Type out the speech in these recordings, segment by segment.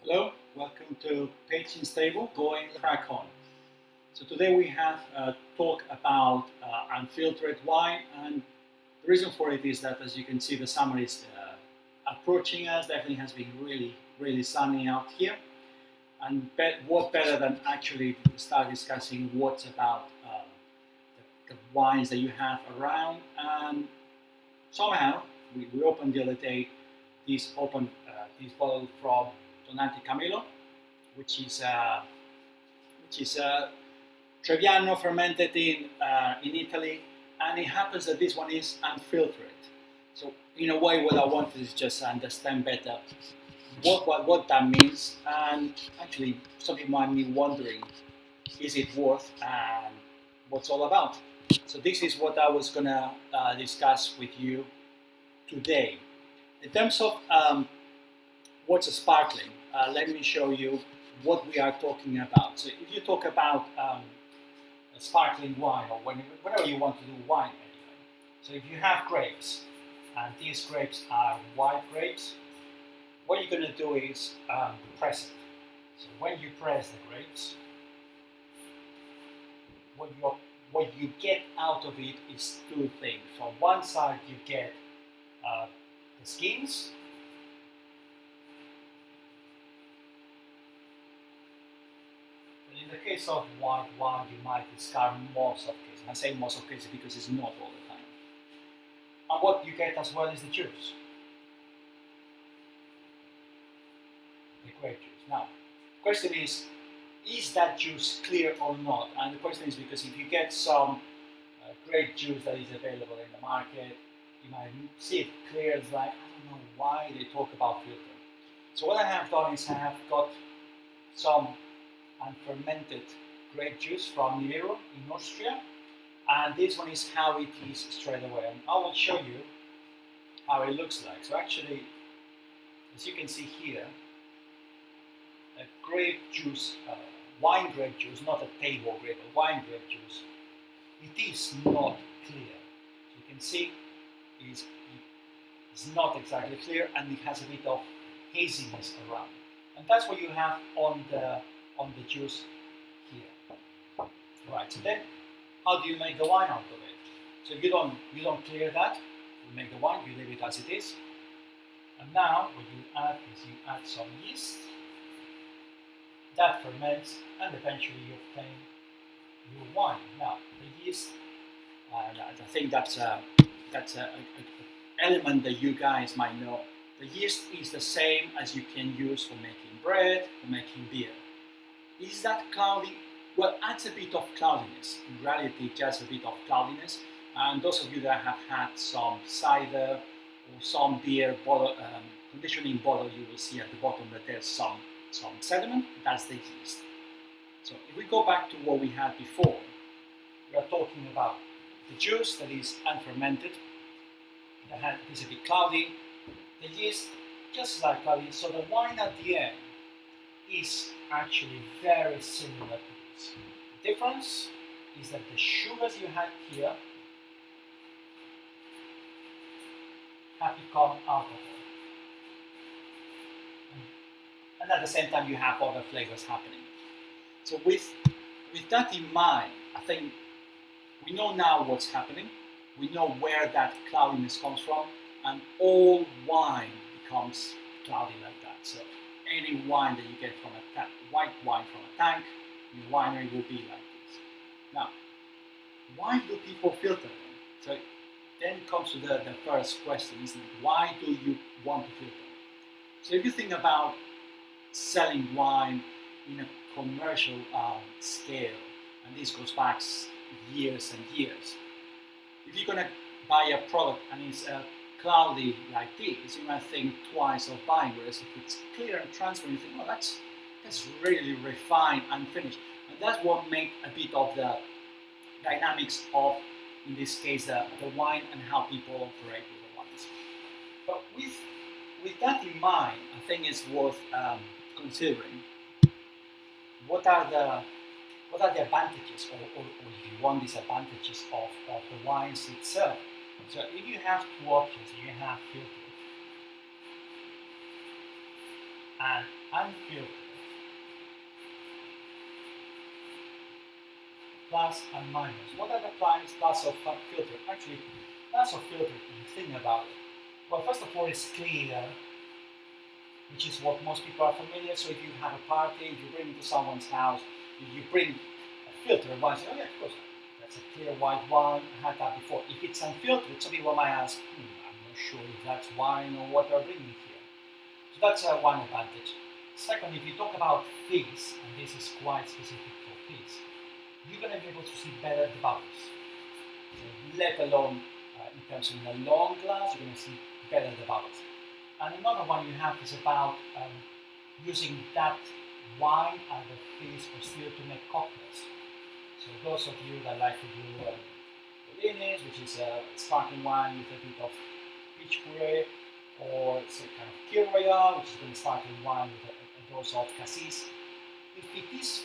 Hello, welcome to Paging Stable, going crack on. So today we have a talk about unfiltered wine, and the reason for it is that, as you can see, the summer is approaching us. Definitely has been really sunny out here, and what better than actually start discussing what's about the wines that you have around. And somehow we opened the other day this bottle from Donati Camillo, which is Trebbiano fermented in Italy, and it happens that this one is unfiltered. So in a way, what I wanted is just understand better what that means, and actually something might be wondering, is it worth and what's all about. So this is what I was gonna discuss with you today. In terms of what's a sparkling, let me show you what we are talking about. So if you talk about a sparkling wine, or whenever you want to do wine anyway. So if you have grapes, and these grapes are white grapes, what you're going to do is press it. So when you press the grapes, what you get out of it is two things. From one side you get the skins, in the case of white wine, you might discard most of cases. I say most of cases because it's not all the time. And what you get as well is the juice, the grape juice. Now, the question is that juice clear or not? And the question is because if you get some grape juice that is available in the market, you might see it clear. It's like, I don't know why they talk about filter. So what I have done is I have got some unfermented grape juice from Nero in Austria, and this one is how it is straight away, and I will show you how it looks like. So actually, as you can see here, a grape juice, wine grape juice, not a table grape, a wine grape juice, it is not clear. So you can see it's not exactly clear, and it has a bit of haziness around, and that's what you have on the juice here. Right, so then how do you make the wine out of it? So if you don't clear that, you make the wine, you leave it as it is. And now what you add is you add some yeast, that ferments, and eventually you obtain your wine. Now the yeast, I think that's an element that you guys might know. The yeast is the same as you can use for making bread, for making beer. Is that cloudy? Well, adds a bit of cloudiness. In reality, just a bit of cloudiness. And those of you that have had some cider or some beer bottle, conditioning bottle, you will see at the bottom that there's some sediment. That's the yeast. So if we go back to what we had before, we are talking about the juice that is unfermented, that is a bit cloudy. The yeast, just like cloudy. So the wine at the end is actually very similar to this. The difference is that the sugars you had here have become alcohol. And at the same time you have other flavors happening. So with that in mind, I think we know now what's happening. We know where that cloudiness comes from, and all wine becomes cloudy like that. So any wine that you get from white wine from a tank, in a winery will be like this. Now, why do people filter them? So then it comes to the first question, isn't it? Why do you want to filter? So if you think about selling wine in a commercial scale, and this goes back years and years, if you're going to buy a product and it's cloudy like this, you might think twice of buying, whereas if it's clear and transparent, you think, well, that's really refined and finished. And that's what makes a bit of the dynamics of, in this case, the wine and how people operate with the wines. But with that in mind, I think it's worth considering what are the advantages, or if you want, disadvantages of the wines itself. So if you have two options, you have filtered and unfiltered. Plus and minus. What are the plus of filtered? Actually, plus of filtered, if you think about it. Well, first of all, it's clear, which is what most people are familiar. So if you have a party, if you bring it to someone's house, if you bring a filtered wine, say, oh yeah, of course, that's a clear white wine, I had that before. If it's unfiltered, some people might ask, I'm not sure if that's wine or what they're bringing here. So that's one advantage. Second, if you talk about fizz, and this is quite specific for fizz, you're going to be able to see better the bubbles. So let alone in terms of in a long glass, you're going to see better the bubbles. And another one you have is about using that wine as a fizz or still to make cocktails. So those of you that like to do Bellinis, which is a sparkling wine with a bit of peach puree, or some kind of Kir Royale, which is a sparkling wine with a dose of cassis. If it is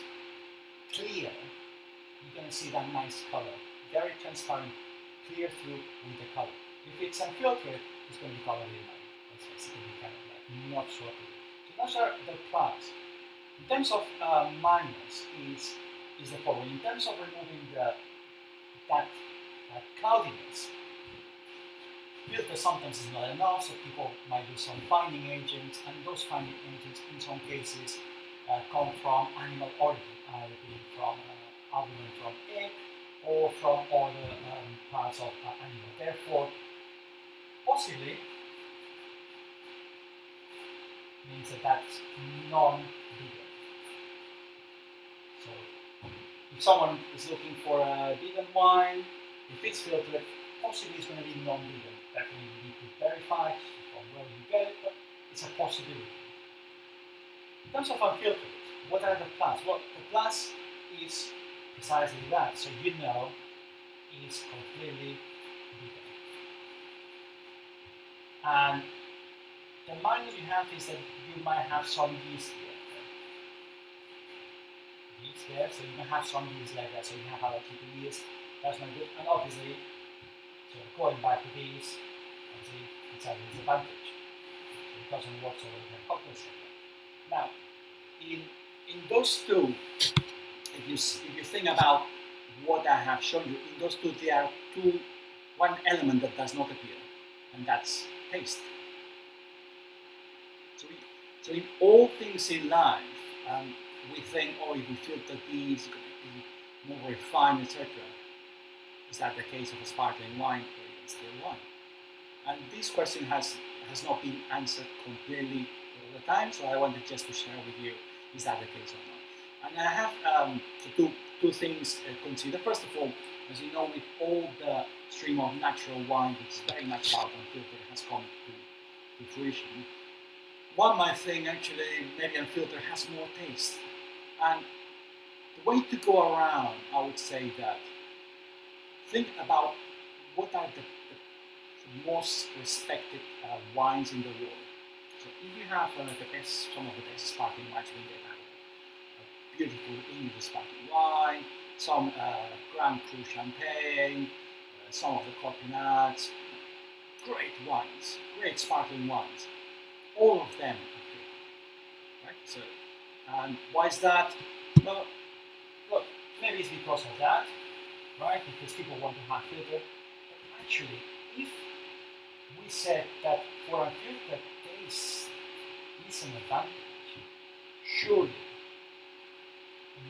clear, you're going to see that nice color, very transparent, clear through with the color. If it's unfiltered, it's going to be colored in light. It's going to be kind of like not so clear. So those are the plus. In terms of minus is the following. In terms of removing that cloudiness, filter sometimes is not enough, so people might use some finding agents, and those finding agents in some cases come from animal origin, either being from albumin from egg or from other parts of animal. Therefore, possibly means that that's non-vegan. So, if someone is looking for a vegan wine, if it's filtered, possibly it's going to be non-vegan. Definitely you need to verify from where you get it, but it's a possibility. In terms of unfiltered, what are the plus? Well, the plus is precisely that, so you know it's completely vegan. And the minus you have is that you might have some yeast here. Yeast there, so you can have some yeast like that, so you have allergy to yeast, that's not good. And obviously, so going back to these, obviously it's a disadvantage. So it doesn't work so well with cocktails like that. Now, in those two, if you think about what I have shown you, in those two there are one element that does not appear, and that's taste. So in all things in life, we think, oh, if we filter these, it's going to be more refined, etc. Is that the case of a sparkling wine or even still wine? And this question has not been answered completely all the time, so I wanted just to share with you, is that the case or not? And I have two things to consider. First of all, as you know, with all the stream of natural wine, which is very much about unfiltered, has come to fruition. One might think actually maybe unfiltered has more taste. And the way to go around, I would say that think about what are the most respected wines in the world. So if you have some of the best sparkling wines, we get a beautiful English sparkling wine, some Grand Cru Champagne, some of the coconuts, great wines, great sparkling wines. All of them are filtered, right? So, and why is that? Well, look, maybe it's because of that, right? Because people want to have filter. But actually, if we said that for a filter taste is an advantage, surely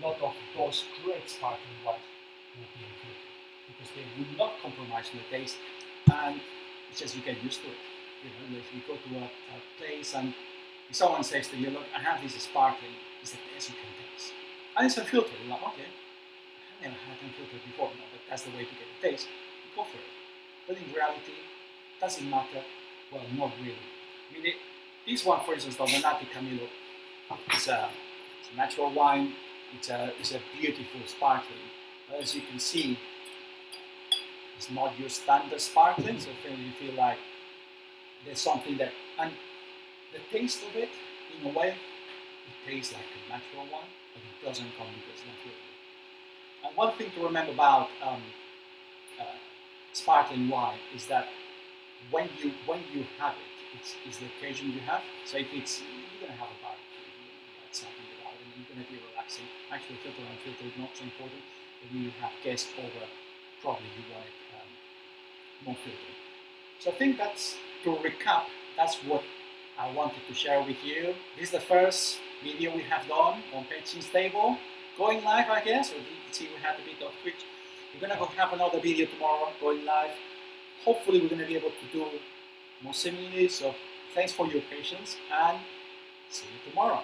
a lot of those great sparkling wines will be unfiltered because they will not compromise your taste, and it's just you get used to it. You know, if you go to a place and if someone says to you, look, I have this sparkling, it's the best you can taste. And it's unfiltered. You're like, okay, I've never had unfiltered before. No, but that's the way to get the taste. You go for it. But in reality, does it matter? Well, not really. I mean, this one, for instance, the Donati Camillo, it's a natural wine. It's a beautiful sparkling. But as you can see, it's not your standard sparkling, so you feel like there's something that, and the taste of it, in a way, it tastes like a natural one, but it doesn't come because it's not filtered. And one thing to remember about sparkling wine is that when you have it, it's the occasion you have. So if it's, you're going to have a barbecue, that's something about it, and you're going to be relaxing. Actually, filtered and unfiltered not so important. When you have guests over, probably you want it more filtered. So I think that's, to recap, that's what I wanted to share with you. This is the first video we have done on pitching stable. Going live, I guess, or you can see we had a bit of twitch. We're going to have another video tomorrow going live. Hopefully we're going to be able to do more similarly. So thanks for your patience and see you tomorrow.